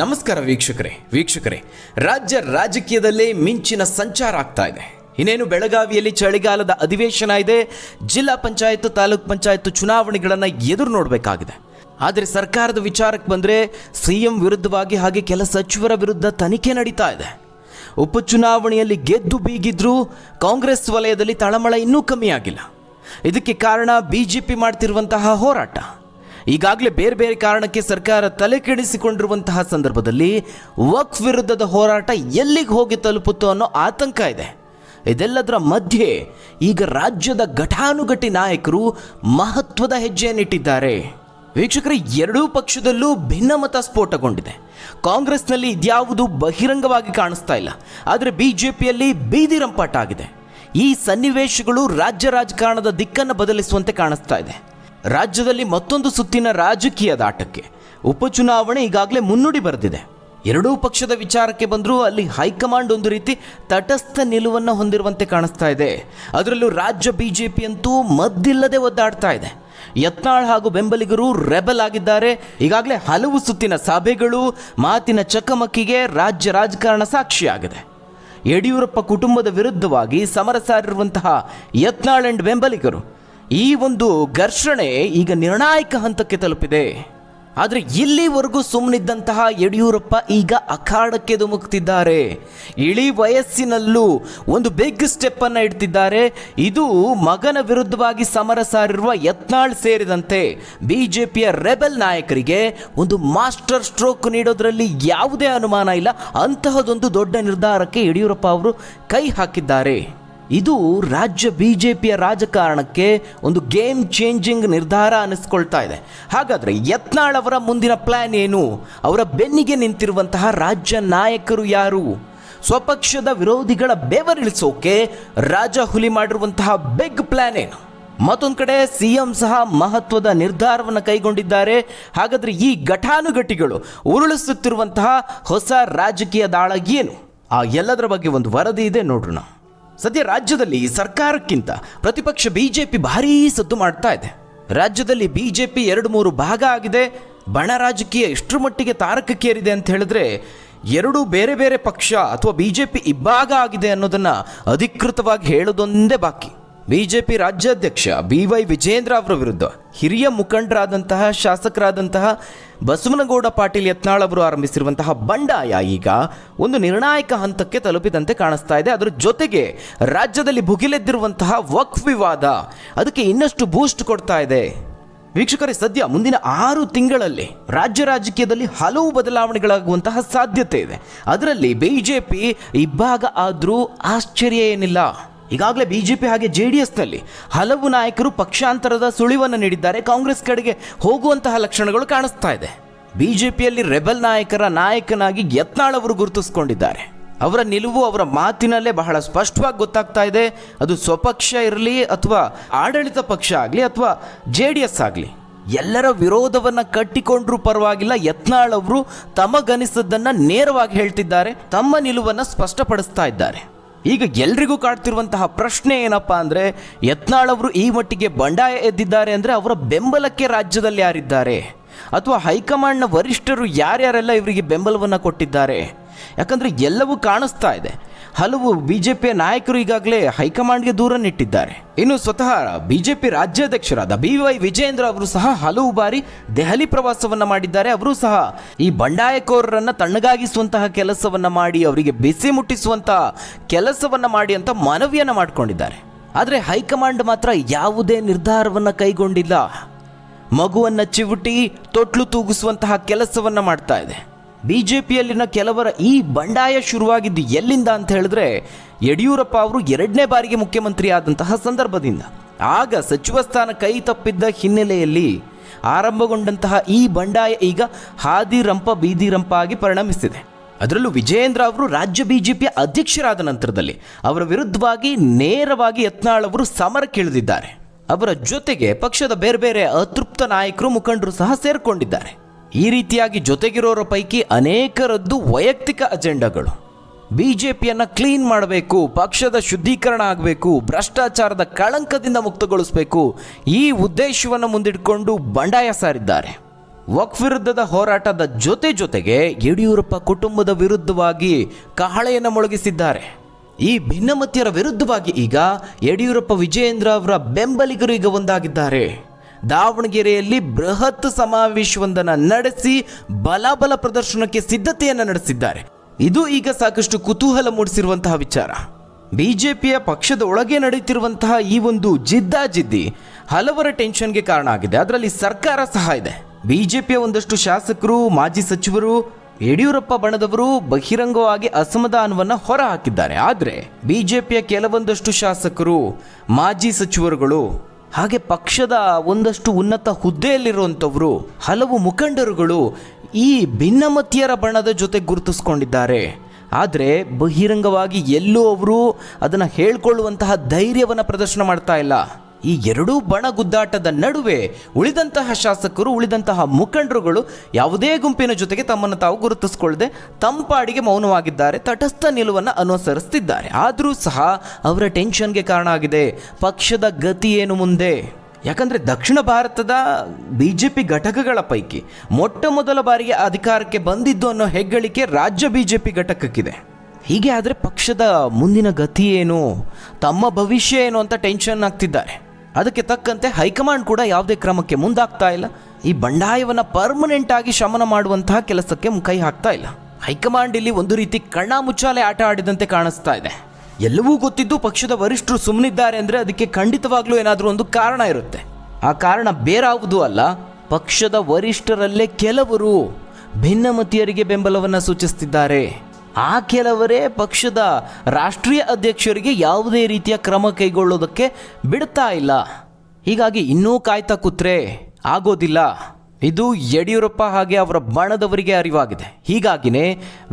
ನಮಸ್ಕಾರ ವೀಕ್ಷಕರೇ ರಾಜ್ಯ ರಾಜಕೀಯದಲ್ಲೇ ಮಿಂಚಿನ ಸಂಚಾರ ಆಗ್ತಾ ಇದೆ. ಇನ್ನೇನು ಬೆಳಗಾವಿಯಲ್ಲಿ ಚಳಿಗಾಲದ ಅಧಿವೇಶನ ಇದೆ. ಜಿಲ್ಲಾ ಪಂಚಾಯತ್ ತಾಲೂಕ್ ಪಂಚಾಯತ್ ಚುನಾವಣೆಗಳನ್ನು ಎದುರು ನೋಡಬೇಕಾಗಿದೆ. ಆದರೆ ಸರ್ಕಾರದ ವಿಚಾರಕ್ಕೆ ಬಂದರೆ ಸಿಎಂ ವಿರುದ್ಧವಾಗಿ ಹಾಗೆ ಕೆಲ ಸಚಿವರ ವಿರುದ್ಧ ತನಿಖೆ ನಡೀತಾ ಇದೆ. ಉಪಚುನಾವಣೆಯಲ್ಲಿ ಗೆದ್ದು ಬೀಗಿದ್ರೂ ಕಾಂಗ್ರೆಸ್ ವಲಯದಲ್ಲಿ ತಳಮಳ ಇನ್ನೂ ಕಮ್ಮಿ ಆಗಿಲ್ಲ. ಇದಕ್ಕೆ ಕಾರಣ ಬಿಜೆಪಿ ಮಾಡ್ತಿರುವಂತಹ ಹೋರಾಟ. ಈಗಾಗಲೇ ಬೇರೆ ಬೇರೆ ಕಾರಣಕ್ಕೆ ಸರ್ಕಾರ ತಲೆ ಕೆಡಿಸಿಕೊಂಡಿರುವಂತಹ ಸಂದರ್ಭದಲ್ಲಿ ವಕ್ಫ್ ವಿರುದ್ಧದ ಹೋರಾಟ ಎಲ್ಲಿಗೆ ಹೋಗಿ ತಲುಪುತ್ತೋ ಅನ್ನೋ ಆತಂಕ ಇದೆ. ಇದೆಲ್ಲದರ ಮಧ್ಯೆ ಈಗ ರಾಜ್ಯದ ಘಟಾನುಘಟಿ ನಾಯಕರು ಮಹತ್ವದ ಹೆಜ್ಜೆಯನ್ನಿಟ್ಟಿದ್ದಾರೆ. ವೀಕ್ಷಕರೇ, ಎರಡೂ ಪಕ್ಷದಲ್ಲೂ ಭಿನ್ನಮತ ಸ್ಫೋಟಗೊಂಡಿದೆ. ಕಾಂಗ್ರೆಸ್ನಲ್ಲಿ ಇದ್ಯಾವುದು ಬಹಿರಂಗವಾಗಿ ಕಾಣಿಸ್ತಾ ಇಲ್ಲ, ಆದರೆ ಬಿಜೆಪಿಯಲ್ಲಿ ಬೀದಿ ರಂಪಾಟ ಆಗಿದೆ. ಈ ಸನ್ನಿವೇಶಗಳು ರಾಜ್ಯ ರಾಜಕಾರಣದ ದಿಕ್ಕನ್ನು ಬದಲಿಸುವಂತೆ ಕಾಣಿಸ್ತಾ ಇದೆ. ರಾಜ್ಯದಲ್ಲಿ ಮತ್ತೊಂದು ಸುತ್ತಿನ ರಾಜಕೀಯದ ಆಟಕ್ಕೆ ಉಪಚುನಾವಣೆ ಈಗಾಗಲೇ ಮುನ್ನುಡಿ ಬರೆದಿದೆ. ಎರಡೂ ಪಕ್ಷದ ವಿಚಾರಕ್ಕೆ ಬಂದರೂ ಅಲ್ಲಿ ಹೈಕಮಾಂಡ್ ಒಂದು ರೀತಿ ತಟಸ್ಥ ನಿಲುವನ್ನು ಹೊಂದಿರುವಂತೆ ಕಾಣಿಸ್ತಾ ಇದೆ. ಅದರಲ್ಲೂ ರಾಜ್ಯ ಬಿಜೆಪಿ ಅಂತೂ ಮದ್ದಿಲ್ಲದೆ ಒದ್ದಾಡ್ತಾ ಇದೆ. ಯತ್ನಾಳ್ ಹಾಗೂ ಬೆಂಬಲಿಗರು ರೆಬಲ್ ಆಗಿದ್ದಾರೆ. ಈಗಾಗಲೇ ಹಲವು ಸುತ್ತಿನ ಸಭೆಗಳು, ಮಾತಿನ ಚಕಮಕಿಗೆ ರಾಜ್ಯ ರಾಜಕಾರಣ ಸಾಕ್ಷಿಯಾಗಿದೆ. ಯಡಿಯೂರಪ್ಪ ಕುಟುಂಬದ ವಿರುದ್ಧವಾಗಿ ಸಮರ ಸಾರಿರುವಂತಹ ಯತ್ನಾಳ್ ಅಂಡ್ ಬೆಂಬಲಿಗರು ಈ ಒಂದು ಘರ್ಷಣೆ ಈಗ ನಿರ್ಣಾಯಕ ಹಂತಕ್ಕೆ ತಲುಪಿದೆ. ಆದರೆ ಇಲ್ಲಿವರೆಗೂ ಸುಮ್ಮನಿದ್ದಂತಹ ಯಡಿಯೂರಪ್ಪ ಈಗ ಅಖಾಡಕ್ಕೆ ಧುಮುಕ್ತಿದ್ದಾರೆ. ಇಳಿ ವಯಸ್ಸಿನಲ್ಲೂ ಒಂದು ಬಿಗ್ ಸ್ಟೆಪ್ ಅನ್ನು ಇಡ್ತಿದ್ದಾರೆ. ಇದು ಮಗನ ವಿರುದ್ಧವಾಗಿ ಸಮರ ಸಾರಿರುವ ಯತ್ನಾಳ್ ಸೇರಿದಂತೆ ಬಿಜೆಪಿಯ ರೆಬೆಲ್ ನಾಯಕರಿಗೆ ಒಂದು ಮಾಸ್ಟರ್ ಸ್ಟ್ರೋಕ್ ನೀಡೋದ್ರಲ್ಲಿ ಯಾವುದೇ ಅನುಮಾನ ಇಲ್ಲ. ಅಂತಹದೊಂದು ದೊಡ್ಡ ನಿರ್ಧಾರಕ್ಕೆ ಯಡಿಯೂರಪ್ಪ ಅವರು ಕೈ ಹಾಕಿದ್ದಾರೆ. ಇದು ರಾಜ್ಯ ಬಿಜೆಪಿಯ ರಾಜಕಾರಣಕ್ಕೆ ಒಂದು ಗೇಮ್ ಚೇಂಜಿಂಗ್ ನಿರ್ಧಾರ ಅನ್ನಿಸ್ಕೊಳ್ತಾ ಇದೆ. ಹಾಗಾದರೆ ಯತ್ನಾಳ್ ಅವರ ಮುಂದಿನ ಪ್ಲಾನ್ ಏನು? ಅವರ ಬೆನ್ನಿಗೆ ನಿಂತಿರುವಂತಹ ರಾಜ್ಯ ನಾಯಕರು ಯಾರು? ಸ್ವಪಕ್ಷದ ವಿರೋಧಿಗಳ ಬೆವರಿಳಿಸೋಕೆ ರಾಜ ಹುಲಿ ಮಾಡಿರುವಂತಹ ಬಿಗ್ ಪ್ಲಾನ್ ಏನು? ಮತ್ತೊಂದು ಕಡೆ ಸಿಎಂ ಸಹ ಮಹತ್ವದ ನಿರ್ಧಾರವನ್ನು ಕೈಗೊಂಡಿದ್ದಾರೆ. ಹಾಗಾದರೆ ಈ ಘಟಾನುಘಟಿಗಳು ಉರುಳಿಸುತ್ತಿರುವಂತಹ ಹೊಸ ರಾಜಕೀಯ ದಾಳ ಏನು? ಆ ಎಲ್ಲದರ ಬಗ್ಗೆ ಒಂದು ವರದಿ ಇದೆ, ನೋಡೋಣ. ಸದ್ಯ ರಾಜ್ಯದಲ್ಲಿ ಸರ್ಕಾರಕ್ಕಿಂತ ಪ್ರತಿಪಕ್ಷ ಬಿಜೆಪಿ ಭಾರೀ ಸದ್ದು ಮಾಡ್ತಾ ಇದೆ. ರಾಜ್ಯದಲ್ಲಿ ಬಿಜೆಪಿ 2-3 ಭಾಗ ಆಗಿದೆ. ಬಣ ರಾಜಕೀಯ ಎಷ್ಟರ ಮಟ್ಟಿಗೆ ತಾರಕಕ್ಕೇರಿದೆ ಅಂತ ಹೇಳಿದ್ರೆ, ಎರಡು ಬೇರೆ ಬೇರೆ ಪಕ್ಷ ಅಥವಾ ಬಿಜೆಪಿ ಇಬ್ಬಾಗ ಆಗಿದೆ ಅನ್ನೋದನ್ನು ಅಧಿಕೃತವಾಗಿ ಹೇಳೋದೊಂದೇ ಬಾಕಿ. ಬಿಜೆಪಿ ರಾಜ್ಯಾಧ್ಯಕ್ಷ BY ವಿಜೇಂದ್ರ ಅವರ ವಿರುದ್ಧ ಹಿರಿಯ ಮುಖಂಡರಾದಂತಹ ಶಾಸಕರಾದಂತಹ ಬಸವನಗೌಡ ಪಾಟೀಲ್ ಯತ್ನಾಳ್ ಅವರು ಆರಂಭಿಸಿರುವಂತಹ ಬಂಡಾಯ ಈಗ ಒಂದು ನಿರ್ಣಾಯಕ ಹಂತಕ್ಕೆ ತಲುಪಿದಂತೆ ಕಾಣಿಸ್ತಾ ಇದೆ. ಅದರ ಜೊತೆಗೆ ರಾಜ್ಯದಲ್ಲಿ ಭುಗಿಲೆದ್ದಿರುವಂತಹ ವಕ್ಫ್ ವಿವಾದ ಅದಕ್ಕೆ ಇನ್ನಷ್ಟು ಬೂಸ್ಟ್ ಕೊಡ್ತಾ ಇದೆ. ವೀಕ್ಷಕರೇ, ಸದ್ಯ ಮುಂದಿನ 6 ತಿಂಗಳಲ್ಲಿ ರಾಜ್ಯ ರಾಜಕೀಯದಲ್ಲಿ ಹಲವು ಬದಲಾವಣೆಗಳಾಗುವಂತಹ ಸಾಧ್ಯತೆ ಇದೆ. ಅದರಲ್ಲಿ ಬಿಜೆಪಿ ಇಬ್ಬಾಗ ಆದರೂ ಆಶ್ಚರ್ಯ ಏನಿಲ್ಲ. ಈಗಾಗಲೇ ಬಿಜೆಪಿ ಹಾಗೆ JDSನಲ್ಲಿ ಹಲವು ನಾಯಕರು ಪಕ್ಷಾಂತರದ ಸುಳಿವನ್ನು ನೀಡಿದ್ದಾರೆ. ಕಾಂಗ್ರೆಸ್ ಕಡೆಗೆ ಹೋಗುವಂತಹ ಲಕ್ಷಣಗಳು ಕಾಣಿಸ್ತಾ ಇದೆ. ಬಿಜೆಪಿಯಲ್ಲಿ ರೆಬೆಲ್ ನಾಯಕರ ನಾಯಕನಾಗಿ ಯತ್ನಾಳ್ ಅವರು ಗುರುತಿಸಿಕೊಂಡಿದ್ದಾರೆ. ಅವರ ನಿಲುವು ಅವರ ಮಾತಿನಲ್ಲೇ ಬಹಳ ಸ್ಪಷ್ಟವಾಗಿ ಗೊತ್ತಾಗ್ತಾ ಇದೆ. ಅದು ಸ್ವಪಕ್ಷ ಇರಲಿ ಅಥವಾ ಆಡಳಿತ ಪಕ್ಷ ಆಗಲಿ ಅಥವಾ JDS ಆಗಲಿ, ಎಲ್ಲರ ವಿರೋಧವನ್ನು ಕಟ್ಟಿಕೊಂಡ್ರೂ ಪರವಾಗಿಲ್ಲ. ಯತ್ನಾಳ್ ಅವರು ತಮಗನಿಸದ್ದನ್ನು ನೇರವಾಗಿ ಹೇಳ್ತಿದ್ದಾರೆ. ತಮ್ಮ ನಿಲುವನ್ನು ಸ್ಪಷ್ಟಪಡಿಸ್ತಾ ಇದ್ದಾರೆ. ಈಗ ಎಲ್ರಿಗೂ ಕಾಡ್ತಿರುವಂತಹ ಪ್ರಶ್ನೆ ಏನಪ್ಪಾ ಅಂದರೆ, ಯತ್ನಾಳ್ ಅವರು ಈ ಮಟ್ಟಿಗೆ ಬಂಡಾಯ ಎದ್ದಿದ್ದಾರೆ ಅಂದರೆ ಅವರ ಬೆಂಬಲಕ್ಕೆ ರಾಜ್ಯದಲ್ಲಿ ಯಾರಿದ್ದಾರೆ ಅಥವಾ ಹೈಕಮಾಂಡ್ನ ವರಿಷ್ಠರು ಯಾರ್ಯಾರೆಲ್ಲ ಇವರಿಗೆ ಬೆಂಬಲವನ್ನು ಕೊಟ್ಟಿದ್ದಾರೆ? ಯಾಕಂದರೆ ಎಲ್ಲವೂ ಕಾಣಿಸ್ತಾ ಇದೆ. ಹಲವು ಬಿಜೆಪಿಯ ನಾಯಕರು ಈಗಾಗಲೇ ಹೈಕಮಾಂಡ್ಗೆ ದೂರ ನಿಟ್ಟಿದ್ದಾರೆ. ಇನ್ನು ಸ್ವತಃ ಬಿಜೆಪಿ ರಾಜ್ಯಾಧ್ಯಕ್ಷರಾದ BY ವಿಜೇಂದ್ರ ಅವರು ಸಹ ಹಲವು ಬಾರಿ ದೆಹಲಿ ಪ್ರವಾಸವನ್ನು ಮಾಡಿದ್ದಾರೆ. ಅವರು ಸಹ ಈ ಬಂಡಾಯಕೋರರನ್ನು ತಣ್ಣಗಾಗಿಸುವಂತಹ ಕೆಲಸವನ್ನು ಮಾಡಿ, ಅವರಿಗೆ ಬಿಸಿ ಮುಟ್ಟಿಸುವಂತಹ ಕೆಲಸವನ್ನು ಮಾಡಿ ಅಂತ ಮನವಿಯನ್ನು ಮಾಡಿಕೊಂಡಿದ್ದಾರೆ. ಆದರೆ ಹೈಕಮಾಂಡ್ ಮಾತ್ರ ಯಾವುದೇ ನಿರ್ಧಾರವನ್ನು ಕೈಗೊಂಡಿಲ್ಲ. ಮಗುವನ್ನು ಚಿವುಟಿ ತೊಟ್ಲು ತೂಗಿಸುವಂತಹ ಕೆಲಸವನ್ನು ಮಾಡ್ತಾ ಇದೆ. ಬಿಜೆಪಿಯಲ್ಲಿನ ಕೆಲವರ ಈ ಬಂಡಾಯ ಶುರುವಾಗಿದ್ದು ಎಲ್ಲಿಂದ ಅಂತ ಹೇಳಿದ್ರೆ, ಯಡಿಯೂರಪ್ಪ ಅವರು 2ನೇ ಬಾರಿಗೆ ಮುಖ್ಯಮಂತ್ರಿ ಆದಂತಹ ಸಂದರ್ಭದಿಂದ. ಆಗ ಸಚಿವ ಸ್ಥಾನ ಕೈ ತಪ್ಪಿದ್ದ ಹಿನ್ನೆಲೆಯಲ್ಲಿ ಆರಂಭಗೊಂಡಂತಹ ಈ ಬಂಡಾಯ ಈಗ ಹಾದಿ ರಂಪ ಬೀದಿ ರಂಪ ಆಗಿ ಪರಿಣಮಿಸಿದೆ. ಅದರಲ್ಲೂ ವಿಜಯೇಂದ್ರ ಅವರು ರಾಜ್ಯ ಬಿಜೆಪಿಯ ಅಧ್ಯಕ್ಷರಾದ ನಂತರದಲ್ಲಿ ಅವರ ವಿರುದ್ಧವಾಗಿ ನೇರವಾಗಿ ಯತ್ನಾಳ್ ಅವರು ಸಮರಕ್ಕಿಳಿದಿದ್ದಾರೆ. ಅವರ ಜೊತೆಗೆ ಪಕ್ಷದ ಬೇರೆ ಬೇರೆ ಅತೃಪ್ತ ನಾಯಕರು, ಮುಖಂಡರು ಸಹ ಸೇರಿಕೊಂಡಿದ್ದಾರೆ. ಈ ರೀತಿಯಾಗಿ ಜೊತೆಗಿರೋರ ಪೈಕಿ ಅನೇಕರದ್ದು ವೈಯಕ್ತಿಕ ಅಜೆಂಡಾಗಳು. ಬಿಜೆಪಿಯನ್ನು ಕ್ಲೀನ್ ಮಾಡಬೇಕು, ಪಕ್ಷದ ಶುದ್ಧೀಕರಣ ಆಗಬೇಕು, ಭ್ರಷ್ಟಾಚಾರದ ಕಳಂಕದಿಂದ ಮುಕ್ತಗೊಳಿಸಬೇಕು, ಈ ಉದ್ದೇಶವನ್ನು ಮುಂದಿಟ್ಕೊಂಡು ಬಂಡಾಯ ಸಾರಿದ್ದಾರೆ. ವಕ್ಫ್ ವಿರುದ್ಧದ ಹೋರಾಟದ ಜೊತೆಗೆ ಯಡಿಯೂರಪ್ಪ ಕುಟುಂಬದ ವಿರುದ್ಧವಾಗಿ ಕಹಳೆಯನ್ನು ಮೊಳಗಿಸಿದ್ದಾರೆ. ಈ ಭಿನ್ನಮತೀಯರ ವಿರುದ್ಧವಾಗಿ ಈಗ ಯಡಿಯೂರಪ್ಪ ವಿಜಯೇಂದ್ರ ಅವರ ಬೆಂಬಲಿಗರು ಈಗ ಒಂದಾಗಿದ್ದಾರೆ. ದಾವಣಗೆರೆಯಲ್ಲಿ ಬೃಹತ್ ಸಮಾವೇಶವೊಂದನ್ನು ನಡೆಸಿ ಬಲ ಪ್ರದರ್ಶನಕ್ಕೆ ಸಿದ್ಧತೆಯನ್ನು ನಡೆಸಿದ್ದಾರೆ. ಇದು ಈಗ ಸಾಕಷ್ಟು ಕುತೂಹಲ ಮೂಡಿಸಿರುವಂತಹ ವಿಚಾರ. ಬಿಜೆಪಿಯ ಪಕ್ಷದ ಒಳಗೆ ನಡೆಯುತ್ತಿರುವಂತಹ ಈ ಒಂದು ಜಿದ್ದಾಜಿದ್ದಿ ಹಲವರ ಟೆನ್ಷನ್ಗೆ ಕಾರಣ ಆಗಿದೆ. ಅದರಲ್ಲಿ ಸರ್ಕಾರ ಸಹ ಇದೆ. ಬಿಜೆಪಿಯ ಒಂದಷ್ಟು ಶಾಸಕರು, ಮಾಜಿ ಸಚಿವರು, ಯಡಿಯೂರಪ್ಪ ಬಣದವರು ಬಹಿರಂಗವಾಗಿ ಅಸಮಾಧಾನವನ್ನು ಹೊರಹಾಕಿದ್ದಾರೆ. ಆದರೆ ಬಿಜೆಪಿಯ ಕೆಲವೊಂದಷ್ಟು ಶಾಸಕರು, ಮಾಜಿ ಸಚಿವರುಗಳು, ಹಾಗೆ ಪಕ್ಷದ ಒಂದಷ್ಟು ಉನ್ನತ ಹುದ್ದೆಯಲ್ಲಿರುವಂಥವರು, ಹಲವು ಮುಖಂಡರುಗಳು ಈ ಭಿನ್ನಮತೀಯರ ಬಣದ ಜೊತೆ ಗುರುತಿಸ್ಕೊಂಡಿದ್ದಾರೆ. ಆದರೆ ಬಹಿರಂಗವಾಗಿ ಎಲ್ಲೂ ಅವರು ಅದನ್ನು ಹೇಳ್ಕೊಳ್ಳುವಂತಹ ಧೈರ್ಯವನ್ನು ಪ್ರದರ್ಶನ ಮಾಡ್ತಾ ಇಲ್ಲ. ಈ ಎರಡೂ ಬಣ ಗುದ್ದಾಟದ ನಡುವೆ ಉಳಿದಂತಹ ಶಾಸಕರು, ಉಳಿದಂತಹ ಮುಖಂಡರುಗಳು ಯಾವುದೇ ಗುಂಪಿನ ಜೊತೆಗೆ ತಮ್ಮನ್ನು ತಾವು ಗುರುತಿಸಿಕೊಳ್ಳದೆ ತಂಪಾಡಿಗೆ ಮೌನವಾಗಿದ್ದಾರೆ, ತಟಸ್ಥ ನಿಲುವನ್ನು ಅನುಸರಿಸುತ್ತಿದ್ದಾರೆ. ಆದರೂ ಸಹ ಅವರ ಟೆನ್ಷನ್ಗೆ ಕಾರಣ ಆಗಿದೆ ಪಕ್ಷದ ಗತಿ ಏನು ಮುಂದೆ. ಯಾಕಂದರೆ ದಕ್ಷಿಣ ಭಾರತದ ಬಿಜೆಪಿ ಘಟಕಗಳ ಪೈಕಿ ಮೊಟ್ಟ ಮೊದಲ ಬಾರಿಗೆ ಅಧಿಕಾರಕ್ಕೆ ಬಂದಿದ್ದು ಅನ್ನೋ ಹೆಗ್ಗಳಿಕೆ ರಾಜ್ಯ ಬಿಜೆಪಿ ಘಟಕಕ್ಕಿದೆ. ಹೀಗೆ ಆದರೆ ಪಕ್ಷದ ಮುಂದಿನ ಗತಿ ಏನು, ತಮ್ಮ ಭವಿಷ್ಯ ಏನು ಅಂತ ಟೆನ್ಷನ್ ಆಗ್ತಿದ್ದಾರೆ. ಅದಕ್ಕೆ ತಕ್ಕಂತೆ ಹೈಕಮಾಂಡ್ ಕೂಡ ಯಾವುದೇ ಕ್ರಮಕ್ಕೆ ಮುಂದಾಗ್ತಾ ಇಲ್ಲ. ಈ ಬಂಡಾಯವನ್ನು ಪರ್ಮನೆಂಟ್ ಆಗಿ ಶಮನ ಮಾಡುವಂತಹ ಕೆಲಸಕ್ಕೆ ಕೈ ಹಾಕ್ತಾ ಇಲ್ಲ. ಹೈಕಮಾಂಡ್ ಇಲ್ಲಿ ಒಂದು ರೀತಿ ಕಣ್ಣಾಮುಚ್ಚಾಲೆ ಆಟ ಆಡಿದಂತೆ ಕಾಣಿಸ್ತಾ ಇದೆ. ಎಲ್ಲವೂ ಗೊತ್ತಿದ್ದು ಪಕ್ಷದ ವರಿಷ್ಠರು ಸುಮ್ಮನಿದ್ದಾರೆ ಅಂದರೆ ಅದಕ್ಕೆ ಖಂಡಿತವಾಗ್ಲೂ ಏನಾದರೂ ಒಂದು ಕಾರಣ ಇರುತ್ತೆ. ಆ ಕಾರಣ ಬೇರಾವುದೂ ಅಲ್ಲ, ಪಕ್ಷದ ವರಿಷ್ಠರಲ್ಲೇ ಕೆಲವರು ಭಿನ್ನಮತೀಯರಿಗೆ ಬೆಂಬಲವನ್ನು ಸೂಚಿಸುತ್ತಿದ್ದಾರೆ. ಆ ಕೆಲವರೇ ಪಕ್ಷದ ರಾಷ್ಟ್ರೀಯ ಅಧ್ಯಕ್ಷರಿಗೆ ಯಾವುದೇ ರೀತಿಯ ಕ್ರಮ ಕೈಗೊಳ್ಳೋದಕ್ಕೆ ಬಿಡ್ತಾ ಇಲ್ಲ. ಹೀಗಾಗಿ ಇನ್ನೂ ಕಾಯ್ತಾ ಕೂತ್ರೆ ಆಗೋದಿಲ್ಲ. ಇದು ಯಡಿಯೂರಪ್ಪ ಹಾಗೆ ಅವರ ಬಣದವರಿಗೆ ಅರಿವಾಗಿದೆ. ಹೀಗಾಗಿನೇ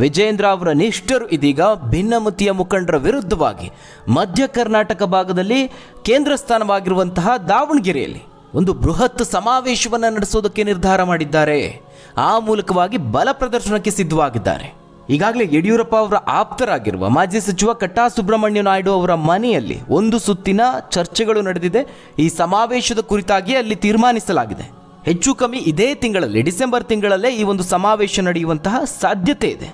ವಿಜಯೇಂದ್ರ ಅವರ ನಿಷ್ಠರು ಇದೀಗ ಭಿನ್ನಮತೀಯ ಮುಖಂಡರ ವಿರುದ್ಧವಾಗಿ ಮಧ್ಯ ಕರ್ನಾಟಕ ಭಾಗದಲ್ಲಿ ಕೇಂದ್ರ ಸ್ಥಾನವಾಗಿರುವಂತಹ ದಾವಣಗೆರೆಯಲ್ಲಿ ಒಂದು ಬೃಹತ್ ಸಮಾವೇಶವನ್ನು ನಡೆಸೋದಕ್ಕೆ ನಿರ್ಧಾರ ಮಾಡಿದ್ದಾರೆ. ಆ ಮೂಲಕವಾಗಿ ಬಲ ಪ್ರದರ್ಶನಕ್ಕೆ ಸಿದ್ಧವಾಗಿದ್ದಾರೆ. ಈಗಾಗಲೇ ಯಡಿಯೂರಪ್ಪ ಅವರ ಆಪ್ತರಾಗಿರುವ ಮಾಜಿ ಸಚಿವ ಕಟ್ಟಾ ಸುಬ್ರಹ್ಮಣ್ಯ ನಾಯ್ಡು ಅವರ ಮನೆಯಲ್ಲಿ ಒಂದು ಸುತ್ತಿನ ಚರ್ಚೆಗಳು ನಡೆದಿದೆ. ಈ ಸಮಾವೇಶದ ಕುರಿತಾಗಿ ಅಲ್ಲಿ ತೀರ್ಮಾನಿಸಲಾಗಿದೆ. ಹೆಚ್ಚು ಕಮ್ಮಿ ಇದೇ ತಿಂಗಳಲ್ಲಿ, ಡಿಸೆಂಬರ್ ತಿಂಗಳಲ್ಲೇ ಈ ಒಂದು ಸಮಾವೇಶ ನಡೆಯುವಂತಹ ಸಾಧ್ಯತೆ ಇದೆ.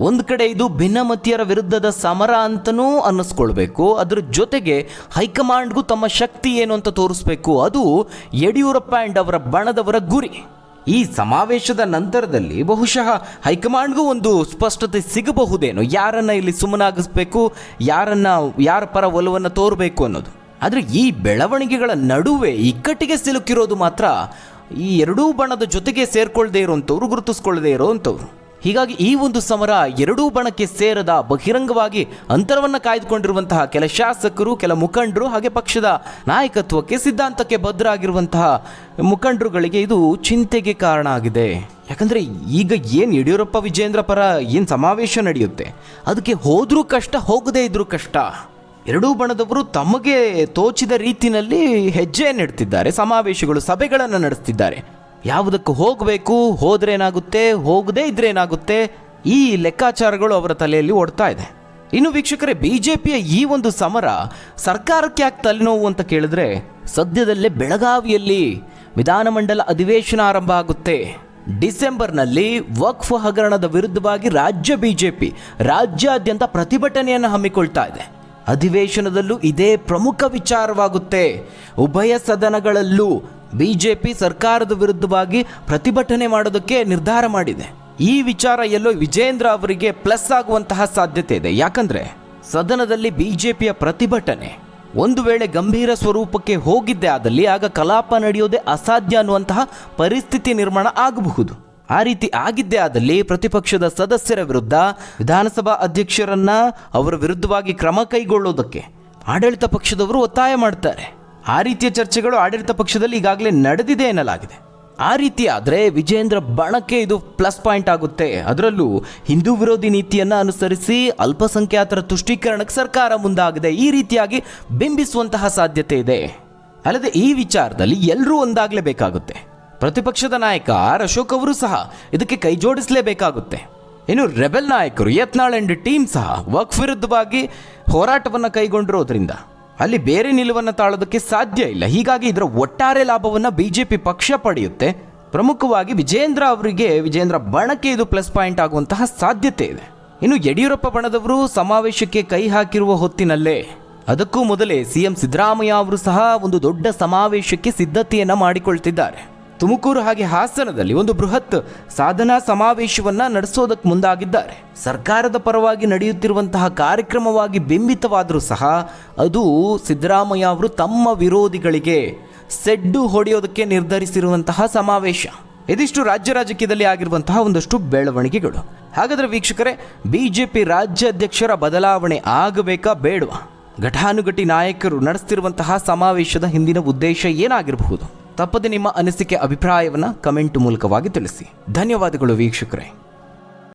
ಒಂದು ಕಡೆ ಇದು ಭಿನ್ನಮತೀಯರ ವಿರುದ್ಧದ ಸಮರ ಅಂತನೂ ಅನ್ನಿಸ್ಕೊಳ್ಬೇಕು, ಅದರ ಜೊತೆಗೆ ಹೈಕಮಾಂಡ್ಗೂ ತಮ್ಮ ಶಕ್ತಿ ಏನು ಅಂತ ತೋರಿಸ್ಬೇಕು. ಅದು ಯಡಿಯೂರಪ್ಪ ಆ್ಯಂಡ್ ಅವರ ಬಣದವರ ಗುರಿ. ಈ ಸಮಾವೇಶದ ನಂತರದಲ್ಲಿ ಬಹುಶಃ ಹೈಕಮಾಂಡ್ಗೂ ಒಂದು ಸ್ಪಷ್ಟತೆ ಸಿಗಬಹುದೇನೋ, ಯಾರನ್ನ ಇಲ್ಲಿ ಸುಮ್ಮನಾಗಿಸ್ಬೇಕು, ಯಾರ ಪರ ಒಲವನ್ನು ತೋರಬೇಕು ಅನ್ನೋದು. ಆದರೆ ಈ ಬೆಳವಣಿಗೆಗಳ ನಡುವೆ ಇಕ್ಕಟ್ಟಿಗೆ ಸಿಲುಕಿರೋದು ಮಾತ್ರ ಈ ಎರಡೂ ಬಣದ ಜೊತೆಗೆ ಸೇರ್ಕೊಳ್ಳದೆ ಇರುವಂಥವ್ರು, ಗುರುತಿಸ್ಕೊಳ್ಳದೆ ಇರೋವಂಥವ್ರು. ಹೀಗಾಗಿ ಈ ಒಂದು ಸಮರ ಎರಡೂ ಬಣಕ್ಕೆ ಸೇರದ, ಬಹಿರಂಗವಾಗಿ ಅಂತರವನ್ನು ಕಾಯ್ದುಕೊಂಡಿರುವಂತಹ ಕೆಲ ಶಾಸಕರು, ಕೆಲ ಮುಖಂಡರು, ಹಾಗೆ ಪಕ್ಷದ ನಾಯಕತ್ವಕ್ಕೆ, ಸಿದ್ಧಾಂತಕ್ಕೆ ಬದ್ಧರಾಗಿರುವಂತಹ ಮುಖಂಡರುಗಳಿಗೆ ಇದು ಚಿಂತೆಗೆ ಕಾರಣ ಆಗಿದೆ. ಯಾಕಂದರೆ ಈಗ ಏನು ಯಡಿಯೂರಪ್ಪ ವಿಜಯೇಂದ್ರ ಪರ ಏನು ಸಮಾವೇಶ ನಡೆಯುತ್ತೆ, ಅದಕ್ಕೆ ಹೋದರೂ ಕಷ್ಟ, ಹೋಗದೇ ಇದ್ರೂ ಕಷ್ಟ. ಎರಡೂ ಬಣದವರು ತಮಗೆ ತೋಚಿದ ರೀತಿಯಲ್ಲಿ ಹೆಜ್ಜೆಯನ್ನು ಇಡ್ತಿದ್ದಾರೆ. ಸಮಾವೇಶಗಳು, ಸಭೆಗಳನ್ನು ನಡೆಸ್ತಿದ್ದಾರೆ. ಯಾವುದಕ್ಕೆ ಹೋಗಬೇಕು, ಹೋದ್ರೇನಾಗುತ್ತೆ, ಹೋಗದೇ ಇದ್ರೇನಾಗುತ್ತೆ, ಈ ಲೆಕ್ಕಾಚಾರಗಳು ಅವರ ತಲೆಯಲ್ಲಿ ಓಡ್ತಾ ಇದೆ. ಇನ್ನು ವೀಕ್ಷಕರೇ, ಬಿಜೆಪಿಯ ಈ ಒಂದು ಸಮರ ಸರ್ಕಾರಕ್ಕೆ ಯಾಕೆ ತಲೆನೋವು ಅಂತ ಕೇಳಿದ್ರೆ, ಸದ್ಯದಲ್ಲೇ ಬೆಳಗಾವಿಯಲ್ಲಿ ವಿಧಾನಮಂಡಲ ಅಧಿವೇಶನ ಆರಂಭ ಆಗುತ್ತೆ. ಡಿಸೆಂಬರ್ನಲ್ಲಿ ವಕ್ಫ್ ಹಗರಣದ ವಿರುದ್ಧವಾಗಿ ರಾಜ್ಯ ಬಿಜೆಪಿ ರಾಜ್ಯಾದ್ಯಂತ ಪ್ರತಿಭಟನೆಯನ್ನು ಹಮ್ಮಿಕೊಳ್ತಾ ಇದೆ. ಅಧಿವೇಶನದಲ್ಲೂ ಇದೇ ಪ್ರಮುಖ ವಿಚಾರವಾಗುತ್ತೆ. ಉಭಯ ಸದನಗಳಲ್ಲೂ ಬಿಜೆಪಿ ಸರ್ಕಾರದ ವಿರುದ್ಧವಾಗಿ ಪ್ರತಿಭಟನೆ ಮಾಡೋದಕ್ಕೆ ನಿರ್ಧಾರ ಮಾಡಿದೆ. ಈ ವಿಚಾರ ಎಲ್ಲೋ ವಿಜಯೇಂದ್ರ ಅವರಿಗೆ ಪ್ಲಸ್ ಆಗುವಂತಹ ಸಾಧ್ಯತೆ ಇದೆ. ಯಾಕಂದ್ರೆ ಸದನದಲ್ಲಿ ಬಿಜೆಪಿಯ ಪ್ರತಿಭಟನೆ ಒಂದು ವೇಳೆ ಗಂಭೀರ ಸ್ವರೂಪಕ್ಕೆ ಹೋಗಿದ್ದೇ ಆದಲ್ಲಿ ಆಗ ಕಲಾಪ ನಡೆಯೋದೇ ಅಸಾಧ್ಯ ಅನ್ನುವಂತಹ ಪರಿಸ್ಥಿತಿ ನಿರ್ಮಾಣ ಆಗಬಹುದು. ಆ ರೀತಿ ಆಗಿದ್ದೇ ಆದಲ್ಲಿ ಪ್ರತಿಪಕ್ಷದ ಸದಸ್ಯರ ವಿರುದ್ಧ ವಿಧಾನಸಭಾ ಅಧ್ಯಕ್ಷರನ್ನ ಅವರ ವಿರುದ್ಧವಾಗಿ ಕ್ರಮ ಕೈಗೊಳ್ಳೋದಕ್ಕೆ ಆಡಳಿತ ಪಕ್ಷದವರು ಒತ್ತಾಯ ಮಾಡ್ತಾರೆ. ಆ ರೀತಿಯ ಚರ್ಚೆಗಳು ಆಡಳಿತ ಪಕ್ಷದಲ್ಲಿ ಈಗಾಗಲೇ ನಡೆದಿದೆ ಎನ್ನಲಾಗಿದೆ. ಆ ರೀತಿ ಆದರೆ ವಿಜಯೇಂದ್ರ ಬಣಕ್ಕೆ ಇದು ಪ್ಲಸ್ ಪಾಯಿಂಟ್ ಆಗುತ್ತೆ. ಅದರಲ್ಲೂ ಹಿಂದೂ ವಿರೋಧಿ ನೀತಿಯನ್ನು ಅನುಸರಿಸಿ ಅಲ್ಪಸಂಖ್ಯಾತರ ತುಷ್ಟೀಕರಣಕ್ಕೆ ಸರ್ಕಾರ ಮುಂದಾಗಿದೆ, ಈ ರೀತಿಯಾಗಿ ಬಿಂಬಿಸುವಂತಹ ಸಾಧ್ಯತೆ ಇದೆ. ಅಲ್ಲದೆ ಈ ವಿಚಾರದಲ್ಲಿ ಎಲ್ಲರೂ ಒಂದಾಗಲೇಬೇಕಾಗುತ್ತೆ. ಪ್ರತಿಪಕ್ಷದ ನಾಯಕ ಆರ್ ಅಶೋಕ್ ಅವರು ಸಹ ಇದಕ್ಕೆ ಕೈ ಜೋಡಿಸಲೇಬೇಕಾಗುತ್ತೆ. ಇನ್ನು ರೆಬೆಲ್ ನಾಯಕರು ಯತ್ನಾಳ್ ಅಂಡ್ ಟೀಮ್ ಸಹ ವಕ್ಫ್ ವಿರುದ್ಧವಾಗಿ ಹೋರಾಟವನ್ನು ಕೈಗೊಂಡಿರೋದ್ರಿಂದ ಅಲ್ಲಿ ಬೇರೆ ನಿಲುವನ್ನು ತಾಳೋದಕ್ಕೆ ಸಾಧ್ಯ ಇಲ್ಲ. ಹೀಗಾಗಿ ಇದರ ಒಟ್ಟಾರೆ ಲಾಭವನ್ನು ಬಿಜೆಪಿ ಪಕ್ಷ ಪಡೆಯುತ್ತೆ. ಪ್ರಮುಖವಾಗಿ ವಿಜೇಂದ್ರ ಬಣಕ್ಕೆ ಇದು ಪ್ಲಸ್ ಪಾಯಿಂಟ್ ಆಗುವಂತಹ ಸಾಧ್ಯತೆ ಇದೆ. ಇನ್ನು ಯಡಿಯೂರಪ್ಪ ಬಣದವರು ಸಮಾವೇಶಕ್ಕೆ ಕೈ ಹಾಕಿರುವ ಹೊತ್ತಿನಲ್ಲೇ ಅದಕ್ಕೂ ಮೊದಲೇ ಸಿಎಂ ಸಿದ್ದರಾಮಯ್ಯ ಅವರು ಸಹ ಒಂದು ದೊಡ್ಡ ಸಮಾವೇಶಕ್ಕೆ ಸಿದ್ಧತೆಯನ್ನ ಮಾಡಿಕೊಳ್ತಿದ್ದಾರೆ. ತುಮಕೂರು ಹಾಗೆ ಹಾಸನದಲ್ಲಿ ಒಂದು ಬೃಹತ್ ಸಾಧನಾ ಸಮಾವೇಶವನ್ನ ನಡೆಸೋದಕ್ಕೆ ಮುಂದಾಗಿದ್ದಾರೆ. ಸರ್ಕಾರದ ಪರವಾಗಿ ನಡೆಯುತ್ತಿರುವಂತಹ ಕಾರ್ಯಕ್ರಮವಾಗಿ ಬಿಂಬಿತವಾದರೂ ಸಹ ಅದು ಸಿದ್ದರಾಮಯ್ಯ ಅವರು ತಮ್ಮ ವಿರೋಧಿಗಳಿಗೆ ಸೆಡ್ಡು ಹೊಡೆಯೋದಕ್ಕೆ ನಿರ್ಧರಿಸಿರುವಂತಹ ಸಮಾವೇಶ. ಇದಿಷ್ಟು ರಾಜ್ಯ ರಾಜಕೀಯದಲ್ಲಿ ಆಗಿರುವಂತಹ ಒಂದಷ್ಟು ಬೆಳವಣಿಗೆಗಳು. ಹಾಗಾದರೆ ವೀಕ್ಷಕರೇ, ಬಿಜೆಪಿ ರಾಜ್ಯಾಧ್ಯಕ್ಷರ ಬದಲಾವಣೆ ಆಗಬೇಕಾ ಬೇಡವಾ? ಘಟಾನುಘಟಿ ನಾಯಕರು ನಡೆಸ್ತಿರುವಂತಹ ಸಮಾವೇಶದ ಹಿಂದಿನ ಉದ್ದೇಶ ಏನಾಗಿರಬಹುದು? ತಪ್ಪದೆ ನಿಮ್ಮ ಅನಿಸಿಕೆ ಅಭಿಪ್ರಾಯವನ್ನು ಕಮೆಂಟ್ ಮೂಲಕವಾಗಿ ತಿಳಿಸಿ. ಧನ್ಯವಾದಗಳು ವೀಕ್ಷಕರೇ.